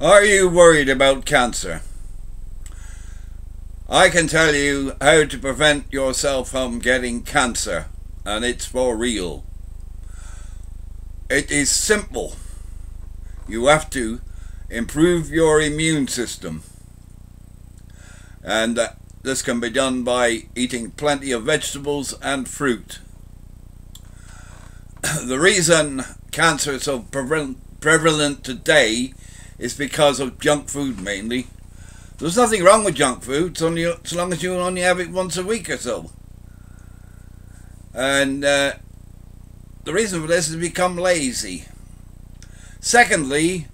Are you worried about cancer? I can tell you how to prevent yourself from getting cancer, and it's for real. It is simple. You have to improve your immune system, and this can be done by eating plenty of vegetables and fruit. The reason cancer is so prevalent today is because of junk food mainly. There's nothing wrong with junk food so long as you only have it once a week or so. And the reason for this is become lazy. Secondly,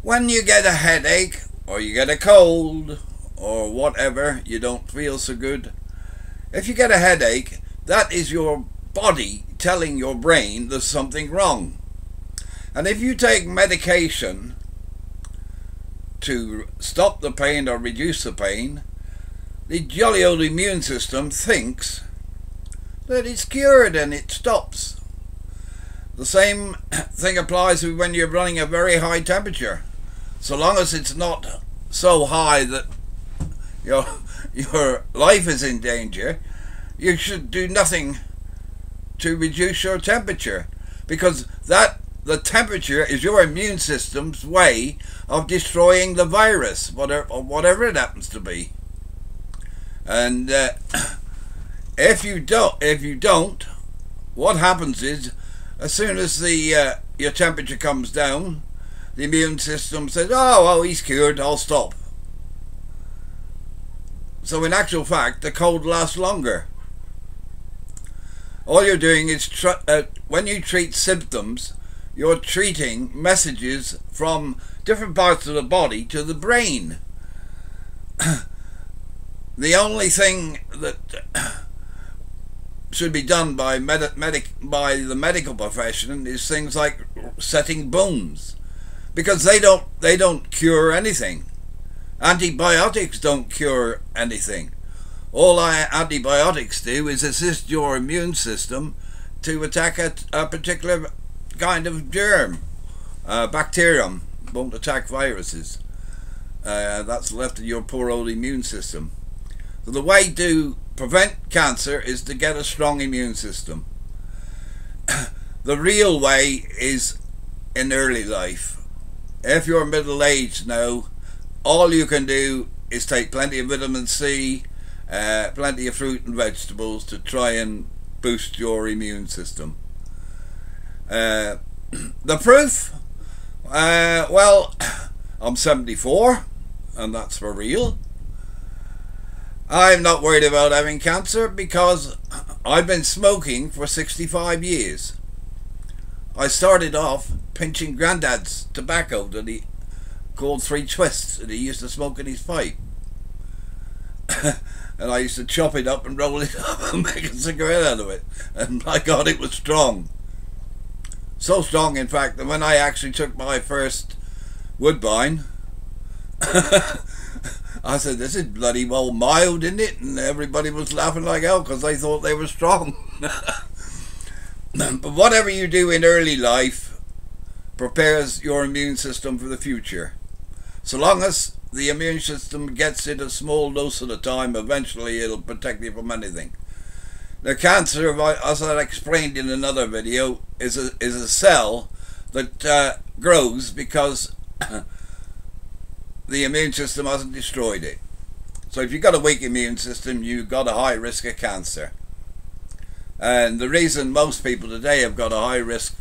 when you get a headache or you get a cold or whatever, you don't feel so good. If you get a headache, that is your body telling your brain there's something wrong. And if you take medication to stop the pain or reduce the pain, the jolly old immune system thinks that it's cured and it stops. The same thing applies when you're running a very high temperature. So long as it's not so high that your life is in danger, you should do nothing to reduce your temperature, because the temperature is your immune system's way of destroying the virus, whatever it happens to be. And if you don't, what happens is, as soon as your temperature comes down, the immune system says, "Oh, he's cured, I'll stop." So in actual fact, the cold lasts longer. All you're doing is, when you treat symptoms, you're treating messages from different parts of the body to the brain. The only thing that should be done by the medical profession is things like setting bones, because they don't cure anything. Antibiotics don't cure anything. All antibiotics do is assist your immune system to attack a particular kind of germ. Bacterium won't attack viruses. That's left to your poor old immune system. So the way to prevent cancer is to get a strong immune system. The real way is in early life. If you're middle-aged now, all you can do is take plenty of vitamin C, plenty of fruit and vegetables to try and boost your immune system. The proof? Well, I'm 74, and that's for real. I'm not worried about having cancer because I've been smoking for 65 years. I started off pinching Grandad's tobacco that he called 3 twists that he used to smoke in his pipe. And I used to chop it up and roll it up and make a cigarette out of it. And my God, it was strong. So strong, in fact, that when I actually took my first Woodbine, I said, "This is bloody well mild, isn't it?" And everybody was laughing like hell because they thought they were strong. But whatever you do in early life prepares your immune system for the future. So long as the immune system gets it a small dose at a time, eventually it'll protect you from anything. Now, cancer, as I explained in another video, is a cell that grows because the immune system hasn't destroyed it. So if you've got a weak immune system, you've got a high risk of cancer. And the reason most people today have got a high risk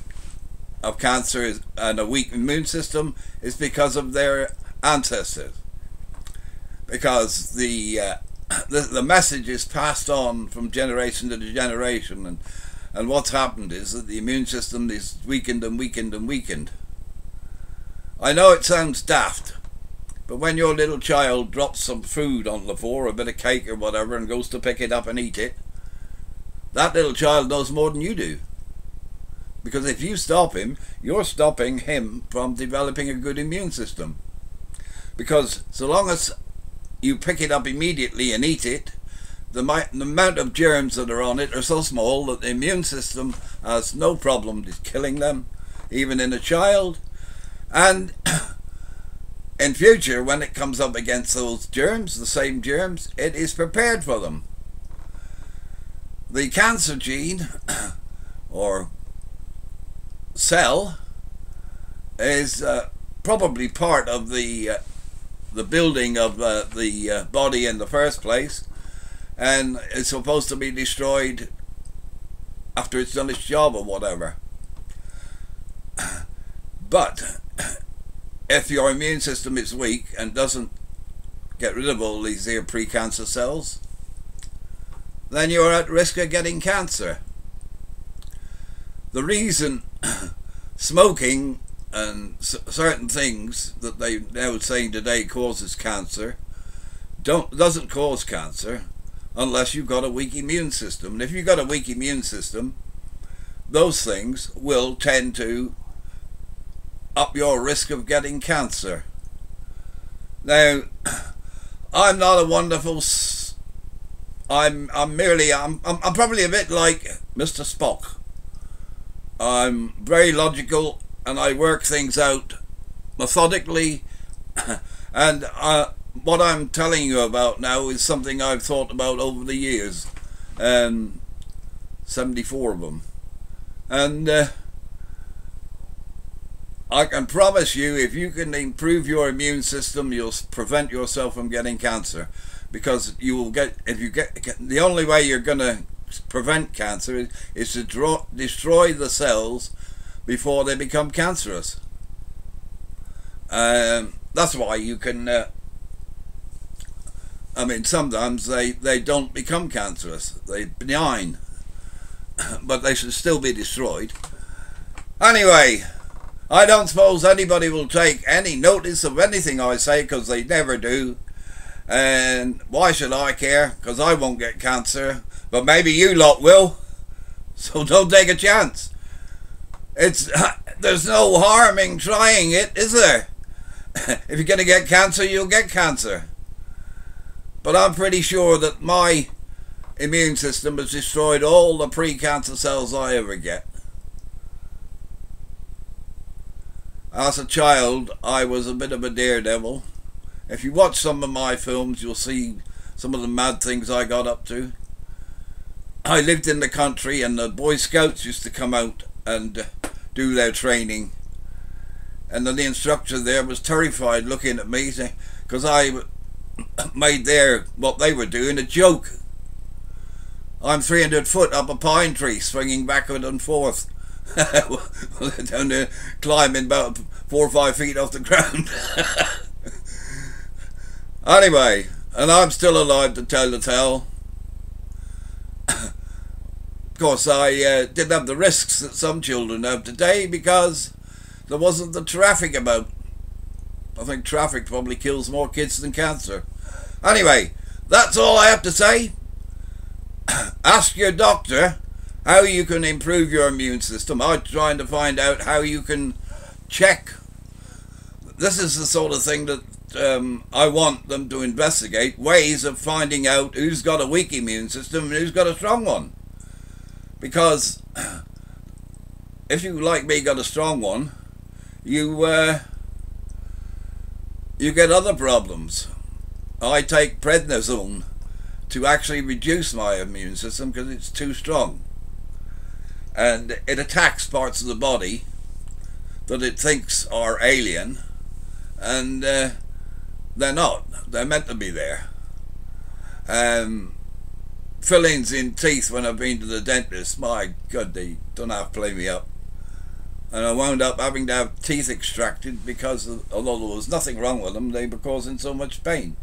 of cancer and a weak immune system is because of their ancestors. Because the message is passed on from generation to generation, and what's happened is that the immune system is weakened and weakened and weakened. I know it sounds daft, but when your little child drops some food on the floor, a bit of cake or whatever, and goes to pick it up and eat it, that little child knows more than you do. Because if you stop him, you're stopping him from developing a good immune system. Because so long as you pick it up immediately and eat it, the amount of germs that are on it are so small that the immune system has no problem killing them, even in a child. And in future, when it comes up against those germs, the same germs, it is prepared for them. The cancer gene or cell is probably part of the building of the body in the first place, and it's supposed to be destroyed after it's done its job or whatever. But if your immune system is weak and doesn't get rid of all these here pre-cancer cells, then you're at risk of getting cancer. The reason smoking and certain things that they now saying today causes cancer doesn't cause cancer unless you've got a weak immune system. And if you've got a weak immune system, those things will tend to up your risk of getting cancer. Now, I'm not a wonderful. I'm probably a bit like Mr. Spock. I'm very logical and I work things out methodically. And what I'm telling you about now is something I've thought about over the years. 74 of them. And I can promise you, if you can improve your immune system, you'll prevent yourself from getting cancer. Because you will get, the only way you're going to prevent cancer is to destroy the cells before they become cancerous. That's why you can, I mean, sometimes they don't become cancerous. They're benign. But they should still be destroyed. Anyway, I don't suppose anybody will take any notice of anything I say, because they never do. And why should I care? Because I won't get cancer. But maybe you lot will. So don't take a chance. There's no harm in trying it, is there? If you're going to get cancer, you'll get cancer. But I'm pretty sure that my immune system has destroyed all the pre-cancer cells I ever get. As a child, I was a bit of a daredevil. If you watch some of my films, you'll see some of the mad things I got up to. I lived in the country, and the Boy Scouts used to come out and do their training. And then the instructor there was terrified looking at me, because I made what they were doing a joke. I'm 300 foot up a pine tree, swinging backward and forth. Down there, climbing about 4 or 5 feet off the ground. Anyway, and I'm still alive to tell the tale. Of course, I didn't have the risks that some children have today, because there wasn't the traffic about. I think traffic probably kills more kids than cancer. Anyway, that's all I have to say. Ask your doctor how you can improve your immune system. I'm trying to find out how you can check. This is the sort of thing that I want them to investigate, ways of finding out who's got a weak immune system and who's got a strong one. Because if you, like me, got a strong one, you get other problems. I take prednisone to actually reduce my immune system because it's too strong. And it attacks parts of the body that it thinks are alien, and they're not. They're meant to be there. Fillings in teeth when I've been to the dentist, my God, they don't have to play me up. And I wound up having to have teeth extracted because, although there was nothing wrong with them, they were causing so much pain.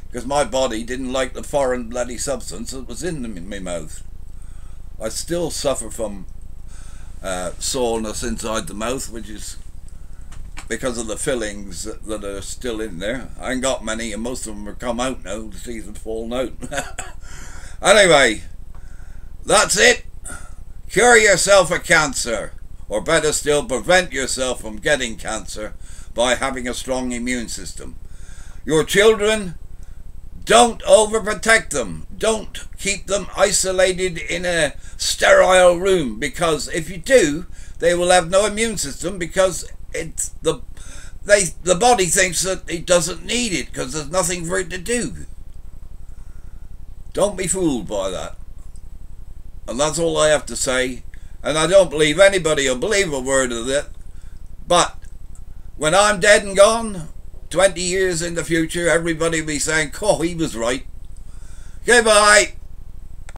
Because my body didn't like the foreign bloody substance that was in my mouth. I still suffer from soreness inside the mouth, which is because of the fillings that are still in there. I ain't got many, and most of them have come out now. The teeth have fallen out. Anyway, that's it. Cure yourself of cancer, or better still, prevent yourself from getting cancer by having a strong immune system. Your children, don't overprotect them. Don't keep them isolated in a sterile room, because if you do, they will have no immune system, because it's the body thinks that it doesn't need it because there's nothing for it to do. Don't be fooled by that. And that's all I have to say. And I don't believe anybody will believe a word of it. But when I'm dead and gone, 20 years in the future, everybody will be saying, oh, he was right. Goodbye.